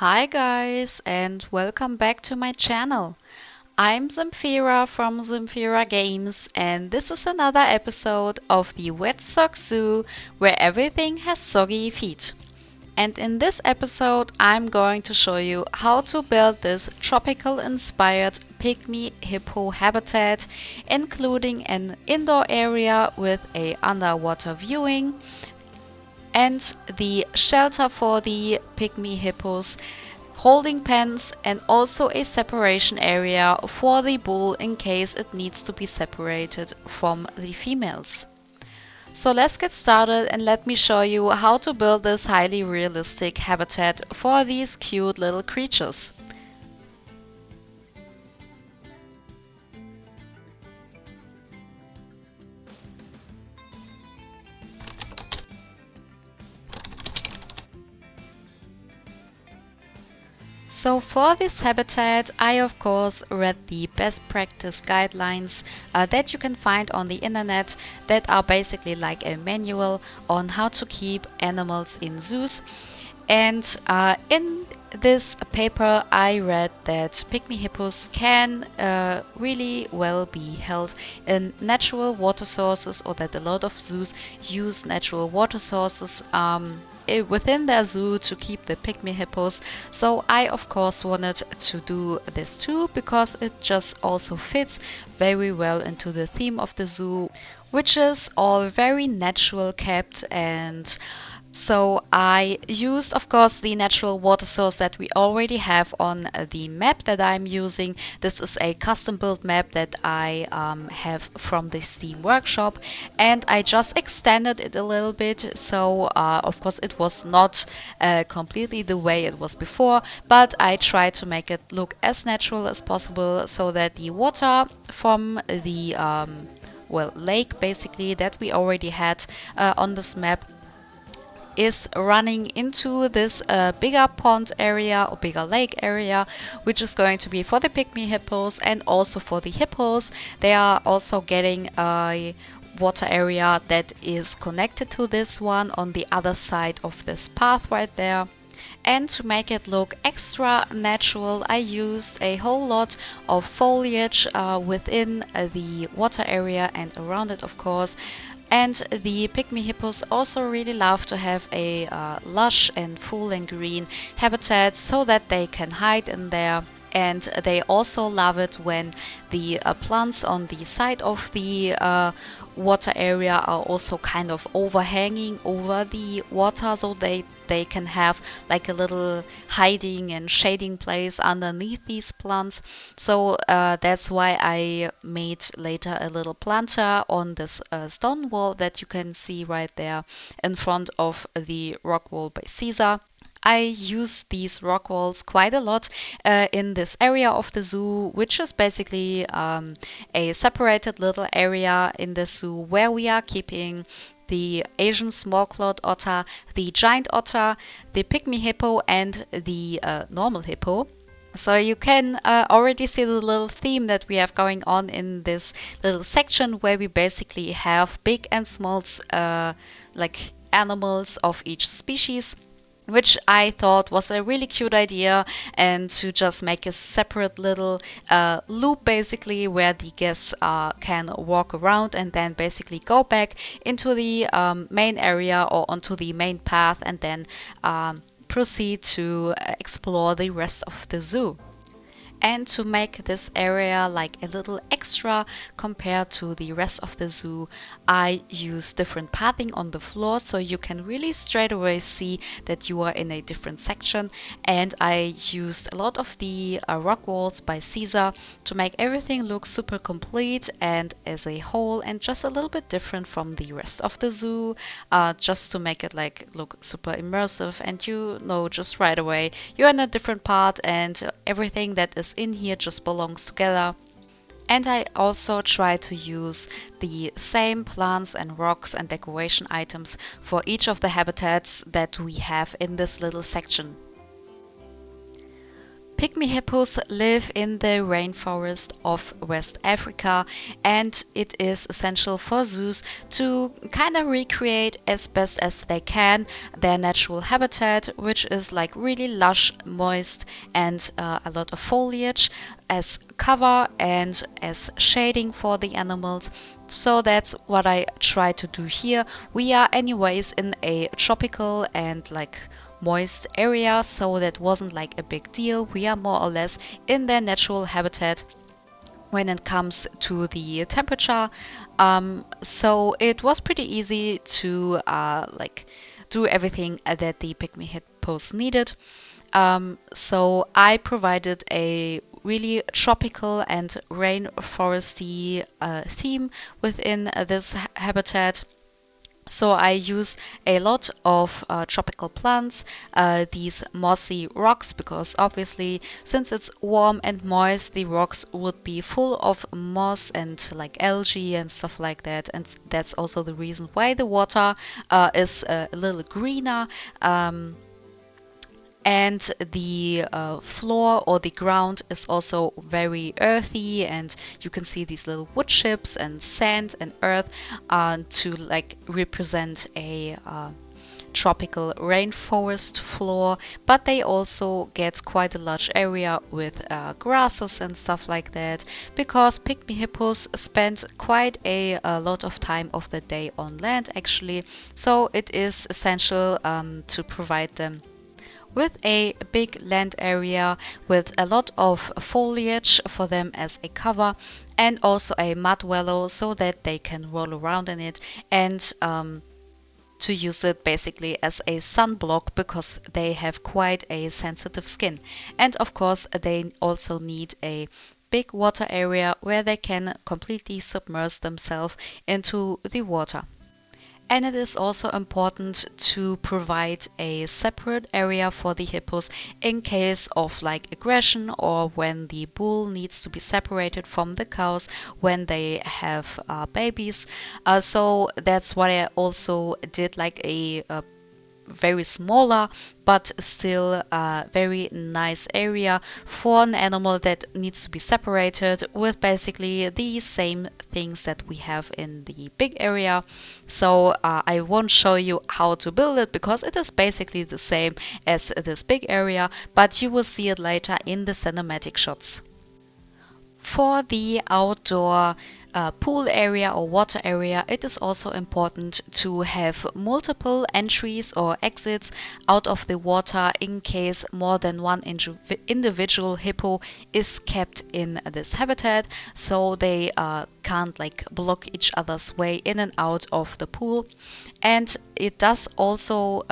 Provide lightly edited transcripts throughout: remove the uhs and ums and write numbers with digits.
Hi guys, and welcome back to my channel. I'm Zamfira from Zamfira Games, and this is another episode of the Wet Sox Zoo where everything has soggy feet. And in this episode I'm going to show you how to build this tropical inspired pygmy hippo habitat, including an indoor area with a underwater viewing and the shelter for the pygmy hippos, holding pens, and also a separation area for the bull in case it needs to be separated from the females. So let's get started and let me show you how to build this highly realistic habitat for these cute little creatures. So for this habitat, I of course read the best practice guidelines that you can find on the internet that are basically like a manual on how to keep animals in zoos. And in this paper, I read that pygmy hippos can really well be held in natural water sources, or that a lot of zoos use natural water sources within their zoo to keep the pygmy hippos. So I of course wanted to do this too because it just also fits very well into the theme of the zoo, which is all very natural kept. And so I used, of course, the natural water source that we already have on the map that I'm using. This is a custom built map that I have from the Steam workshop, and I just extended it a little bit. So of course it was not completely the way it was before, but I tried to make it look as natural as possible so that the water from the lake basically that we already had on this map is running into this bigger pond area or bigger lake area, which is going to be for the pygmy hippos and also for the hippos. They are also getting a water area that is connected to this one on the other side of this path right there. And to make it look extra natural, I used a whole lot of foliage within the water area and around it, of course. And the pygmy hippos also really love to have a lush and full and green habitat so that they can hide in there. And they also love it when the plants on the side of the water area are also kind of overhanging over the water, so they can have like a little hiding and shading place underneath these plants. So that's why I made later a little planter on this stone wall that you can see right there in front of the rock wall by Caesar. I use these rock walls quite a lot in this area of the zoo, which is basically a separated little area in the zoo where we are keeping the Asian small-clawed otter, the giant otter, the pygmy hippo, and the normal hippo. So you can already see the little theme that we have going on in this little section where we basically have big and small like animals of each species, which I thought was a really cute idea, and to just make a separate little loop basically where the guests can walk around and then basically go back into the main area or onto the main path and then proceed to explore the rest of the zoo. And to make this area like a little extra compared to the rest of the zoo, I use different pathing on the floor so you can really straight away see that you are in a different section. And I used a lot of the rock walls by Caesar to make everything look super complete and as a whole, and just a little bit different from the rest of the zoo, just to make it like look super immersive, and you know just right away you're in a different part and everything that is in here just belongs together. And I also try to use the same plants and rocks and decoration items for each of the habitats that we have in this little section. Pygmy hippos live in the rainforest of West Africa, and it is essential for zoos to kind of recreate as best as they can their natural habitat, which is like really lush, moist, and a lot of foliage as cover and as shading for the animals. So that's what I try to do here. We are anyways in a tropical and like moist area, so that wasn't like a big deal. We are more or less in their natural habitat when it comes to the temperature. So it was pretty easy to like do everything that the Pygmy Hippos needed. So I provided a really tropical and rainforesty theme within this habitat. So I use a lot of tropical plants, these mossy rocks, because obviously since it's warm and moist, the rocks would be full of moss and like algae and stuff like that. And that's also the reason why the water is a little greener. And the floor or the ground is also very earthy, and you can see these little wood chips and sand and earth to like represent a tropical rainforest floor. But they also get quite a large area with grasses and stuff like that, because Pygmy hippos spend quite a lot of time of the day on land actually. So it is essential to provide them with a big land area with a lot of foliage for them as a cover, and also a mud wallow so that they can roll around in it, and to use it basically as a sunblock, because they have quite a sensitive skin. And of course they also need a big water area where they can completely submerge themselves into the water. And it is also important to provide a separate area for the hippos in case of like aggression, or when the bull needs to be separated from the cows when they have babies. So that's what I also did, like a very smaller but still very nice area for an animal that needs to be separated, with basically the same things that we have in the big area. So I won't show you how to build it, because it is basically the same as this big area, but you will see it later in the cinematic shots. For the outdoor pool area or water area, it is also important to have multiple entries or exits out of the water in case more than one individual hippo is kept in this habitat, so they can't like block each other's way in and out of the pool. And it does also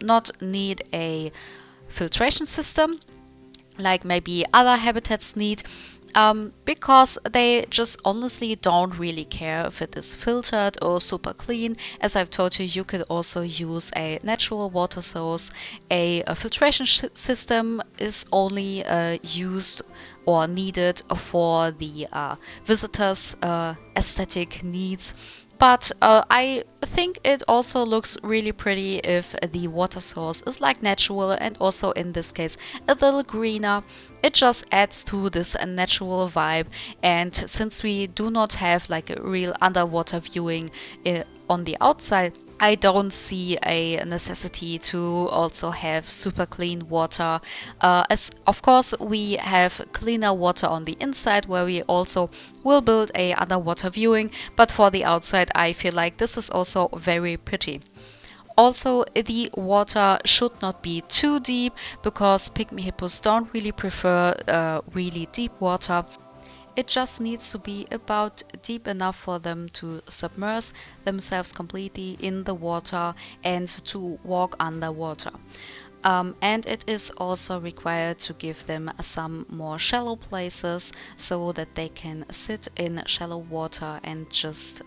not need a filtration system like maybe other habitats need. Because they just honestly don't really care if it is filtered or super clean. As I've told you, you could also use a natural water source. A filtration system is only used or needed for the visitors' aesthetic needs. But I think it also looks really pretty if the water source is like natural, and also in this case a little greener. It just adds to this natural vibe. And since we do not have like a real underwater viewing on the outside, I don't see a necessity to also have super clean water. As of course we have cleaner water on the inside, where we also will build a underwater viewing, but for the outside I feel like this is also very pretty. Also, the water should not be too deep, because Pygmy hippos don't really prefer really deep water. It just needs to be about deep enough for them to submerge themselves completely in the water and to walk underwater. And it is also required to give them some more shallow places so that they can sit in shallow water and just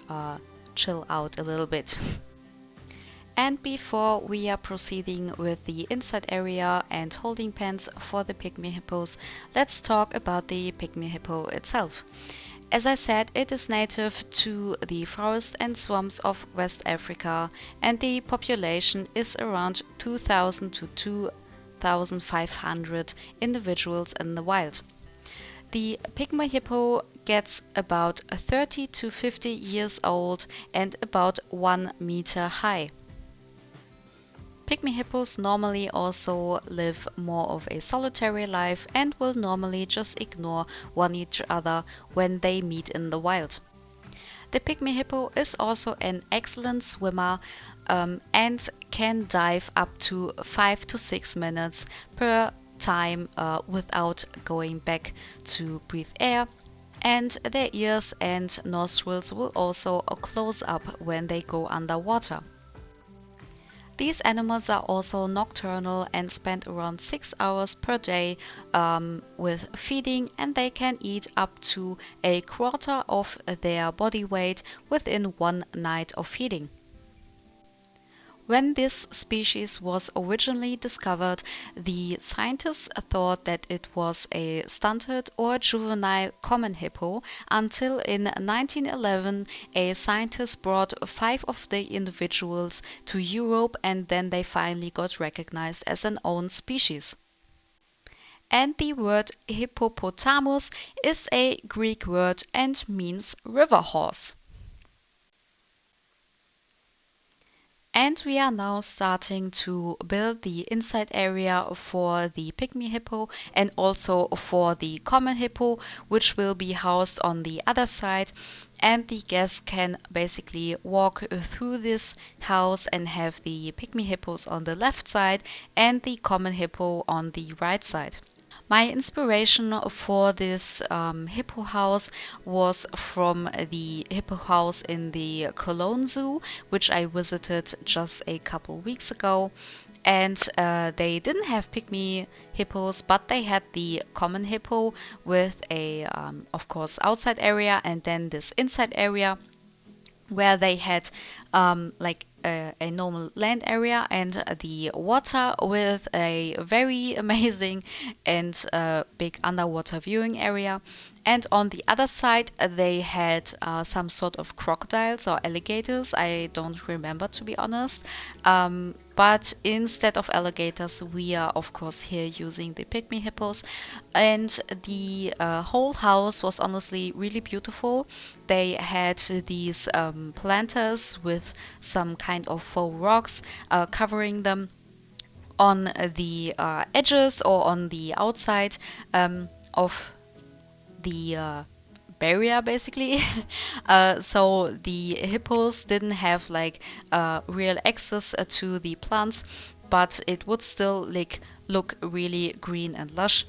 chill out a little bit. And before we are proceeding with the inside area and holding pens for the Pygmy hippos, let's talk about the Pygmy hippo itself. As I said, it is native to the forests and swamps of West Africa, and the population is around 2,000 to 2,500 individuals in the wild. The Pygmy hippo gets about 30 to 50 years old and about 1 meter high. Pygmy hippos normally also live more of a solitary life and will normally just ignore one each other when they meet in the wild. The Pygmy hippo is also an excellent swimmer and can dive up to 5 to 6 minutes per time without going back to breathe air, and their ears and nostrils will also close up when they go underwater. These animals are also nocturnal and spend around 6 hours per day with feeding, and they can eat up to a quarter of their body weight within one night of feeding. When this species was originally discovered, the scientists thought that it was a stunted or juvenile common hippo until in 1911 a scientist brought 5 of the individuals to Europe, and then they finally got recognized as an own species. And the word hippopotamus is a Greek word and means river horse. And we are now starting to build the inside area for the Pygmy hippo and also for the common hippo, which will be housed on the other side. And the guests can basically walk through this house and have the Pygmy hippos on the left side and the common hippo on the right side. My inspiration for this hippo house was from the hippo house in the Cologne Zoo, which I visited just a couple weeks ago. And they didn't have pygmy hippos, but they had the common hippo with a, of course, outside area and then this inside area where they had like a normal land area and the water with a very amazing and big underwater viewing area. And on the other side, they had some sort of crocodiles or alligators. I don't remember, to be honest. But instead of alligators, we are, of course, here using the pygmy hippos. And the whole house was honestly really beautiful. They had these planters with some kind of faux rocks covering them on the edges or on the outside of the barrier basically. So the hippos didn't have like real access to the plants, but it would still like look really green and lush.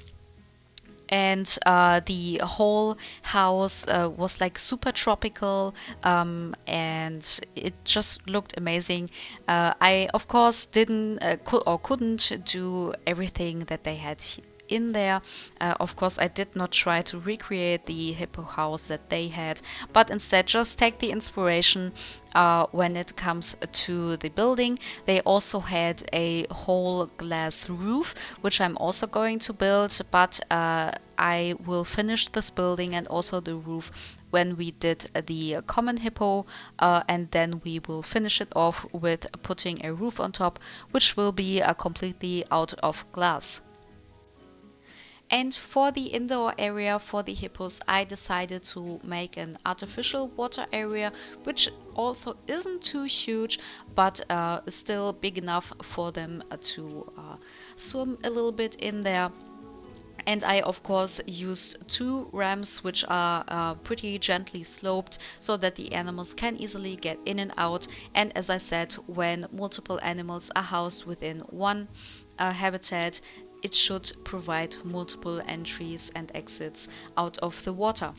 And the whole house was like super tropical, and it just looked amazing. I of course didn't couldn't do everything that they had in there. Of course, I did not try to recreate the hippo house that they had, but instead just take the inspiration when it comes to the building. They also had a whole glass roof, which I'm also going to build, but I will finish this building and also the roof when we did the common hippo, and then we will finish it off with putting a roof on top, which will be completely out of glass. And for the indoor area for the hippos, I decided to make an artificial water area, which also isn't too huge, but still big enough for them to swim a little bit in there. And I, of course, used 2 ramps which are pretty gently sloped so that the animals can easily get in and out. And as I said, when multiple animals are housed within one habitat, it should provide multiple entries and exits out of the water.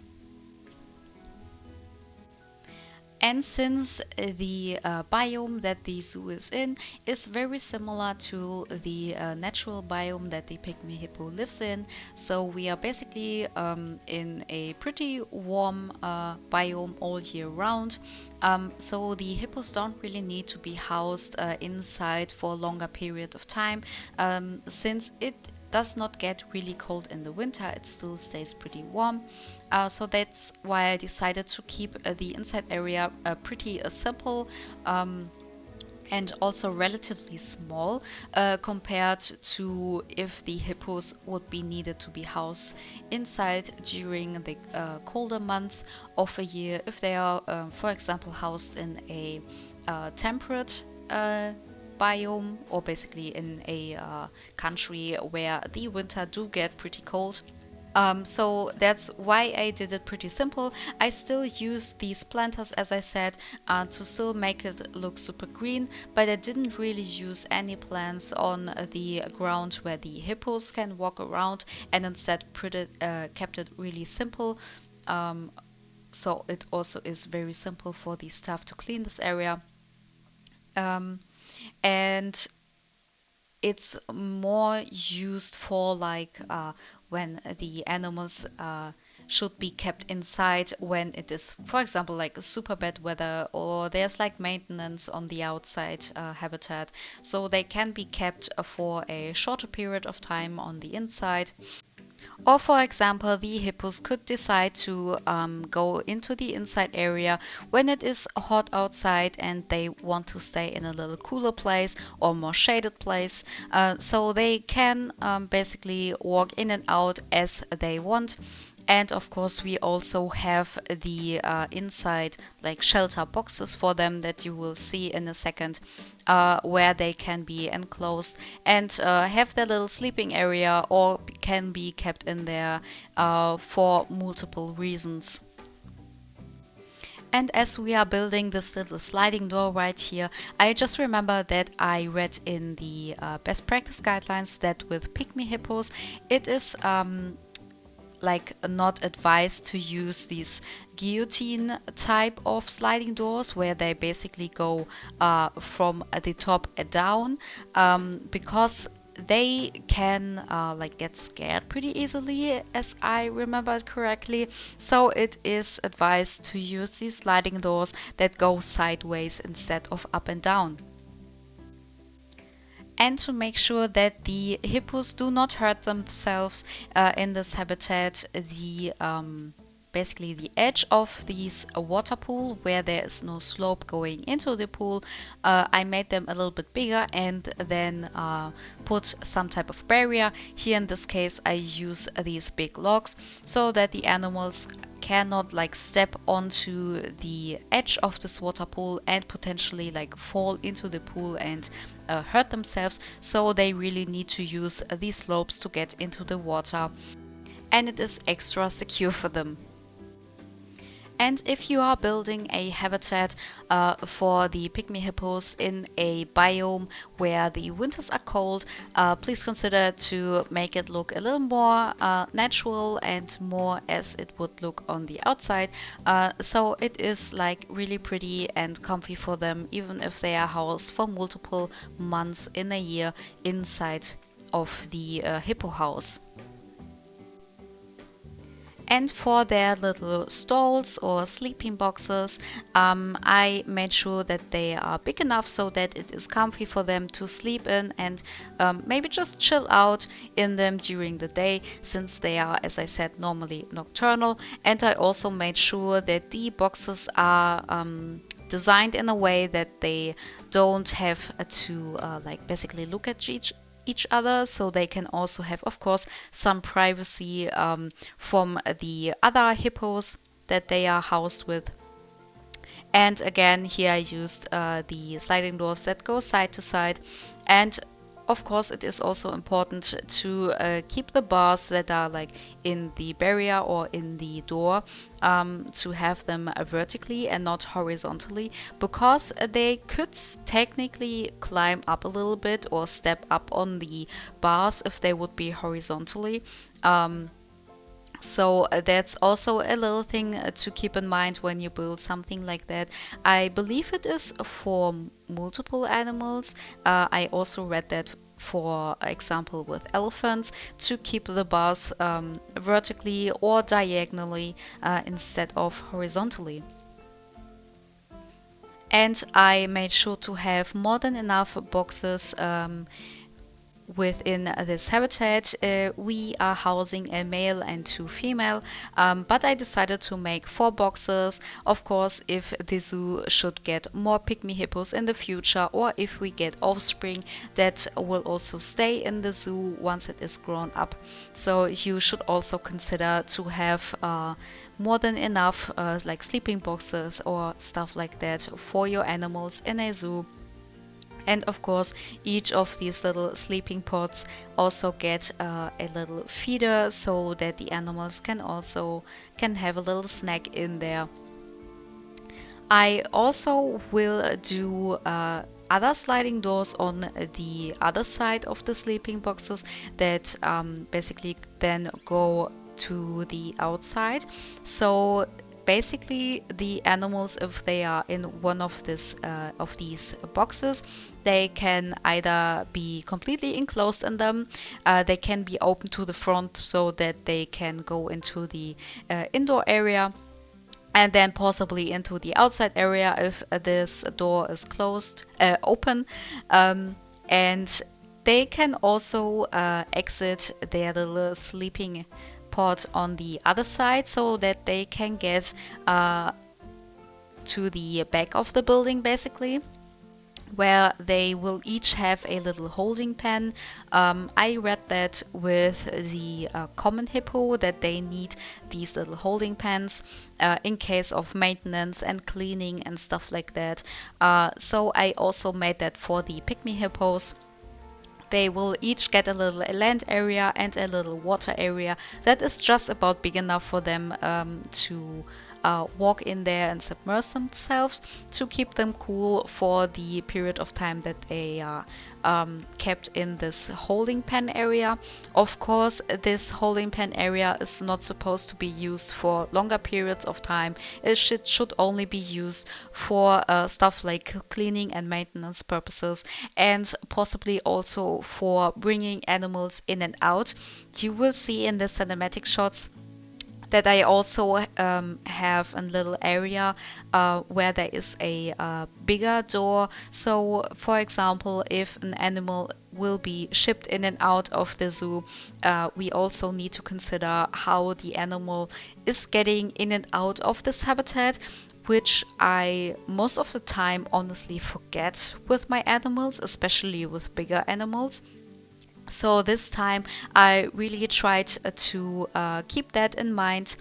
And since the biome that the zoo is in is very similar to the natural biome that the pygmy hippo lives in, so we are basically in a pretty warm biome all year round. So the hippos don't really need to be housed inside for a longer period of time, since it does not get really cold in the winter. It still stays pretty warm. So that's why I decided to keep the inside area pretty simple. and also relatively small compared to if the hippos would be needed to be housed inside during the colder months of a year. If they are, for example, housed in a temperate biome, or basically in a country where the winter do get pretty cold. So that's why I did it pretty simple. I still use these planters, as I said, to still make it look super green, but I didn't really use any plants on the ground where the hippos can walk around, and instead kept it really simple. Um, so it also is very simple for the staff to clean this area. Um, and it's more used for like when the animals should be kept inside when it is, for example, like super bad weather, or there's like maintenance on the outside habitat. So they can be kept for a shorter period of time on the inside. Or, for example, the hippos could decide to go into the inside area when it is hot outside and they want to stay in a little cooler place or more shaded place. So they can basically walk in and out as they want. And of course, we also have the inside like shelter boxes for them that you will see in a second, where they can be enclosed and have their little sleeping area, or can be kept in there for multiple reasons. And as we are building this little sliding door right here, I just remember that I read in the best practice guidelines that with Pygmy Hippos, it is like not advised to use these guillotine type of sliding doors where they basically go from the top down, because they can like get scared pretty easily, as I remember it correctly. So it is advised to use these sliding doors that go sideways instead of up and down. And to make sure that the hippos do not hurt themselves in this habitat, the basically the edge of this water pool where there is no slope going into the pool, I made them a little bit bigger and then put some type of barrier. Here in this case I use these big logs so that the animals cannot like step onto the edge of this water pool and potentially like fall into the pool and hurt themselves. So they really need to use these slopes to get into the water, and it is extra secure for them. And if you are building a habitat for the pygmy hippos in a biome where the winters are cold, please consider to make it look a little more natural and more as it would look on the outside. So it is like really pretty and comfy for them, even if they are housed for multiple months in a year inside of the hippo house. And for their little stalls or sleeping boxes, I made sure that they are big enough so that it is comfy for them to sleep in and maybe just chill out in them during the day, since they are, as I said, normally nocturnal. And I also made sure that the boxes are designed in a way that they don't have to like basically look at each other, so they can also have, of course, some privacy from the other hippos that they are housed with. And again, here I used the sliding doors that go side to side. And of course, it is also important to keep the bars that are like in the barrier or in the door, to have them vertically and not horizontally, because they could technically climb up a little bit or step up on the bars if they would be horizontally. So that's also a little thing to keep in mind when you build something like that. I believe it is for multiple animals. I also read that, for example, with elephants, to keep the bars vertically or diagonally instead of horizontally. And I made sure to have more than enough boxes within this habitat, we are housing a male and 2 female, but I decided to make 4 boxes. Of course, if the zoo should get more pygmy hippos in the future, or if we get offspring that will also stay in the zoo once it is grown up. So you should also consider to have more than enough like sleeping boxes or stuff like that for your animals in a zoo. And of course, each of these little sleeping pods also get a little feeder so that the animals can have a little snack in there. I also will do other sliding doors on the other side of the sleeping boxes that basically then go to the outside. So basically the animals, if they are in one of these boxes, they can either be completely enclosed in them, they can be open to the front so that they can go into the indoor area, and then possibly into the outside area if this door is open, and they can also exit their little sleeping pod on the other side so that they can get to the back of the building, basically, where they will each have a little holding pen. I read that with the common hippo that they need these little holding pens in case of maintenance and cleaning and stuff like that. So I also made that for the pygmy hippos. They will each get a little land area and a little water area that is just about big enough for them to walk in there and submerge themselves, to keep them cool for the period of time that they are kept in this holding pen area. Of course, this holding pen area is not supposed to be used for longer periods of time. It should only be used for stuff like cleaning and maintenance purposes, and possibly also for bringing animals in and out. You will see in the cinematic shots that I also have a little area where there is a bigger door. So, for example, if an animal will be shipped in and out of the zoo, we also need to consider how the animal is getting in and out of this habitat, which I most of the time honestly forget with my animals, especially with bigger animals. So this time I really tried to keep that in mind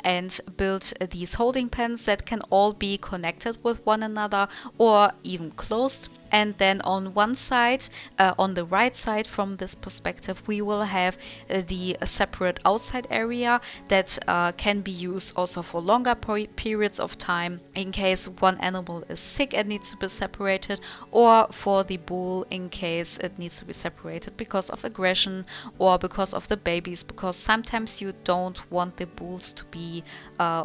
and build these holding pens that can all be connected with one another or even closed. And then on one side, on the right side from this perspective, we will have the separate outside area that can be used also for longer periods of time in case one animal is sick and needs to be separated, or for the bull in case it needs to be separated because of aggression or because of the babies, because sometimes you don't want the bulls to be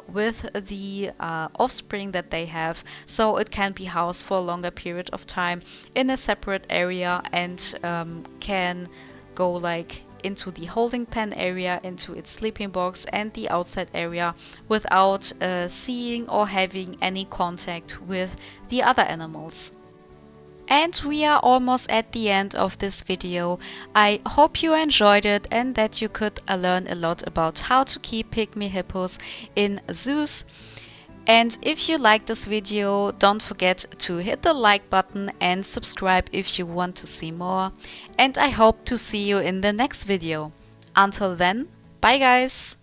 with the offspring that they have, so it can be housed for a longer period of time in a separate area and can go like into the holding pen area, into its sleeping box and the outside area without seeing or having any contact with the other animals. And we are almost at the end of this video. I hope you enjoyed it and that you could learn a lot about how to keep pygmy hippos in zoos. And if you like this video, don't forget to hit the like button and subscribe if you want to see more. And I hope to see you in the next video. Until then, bye guys!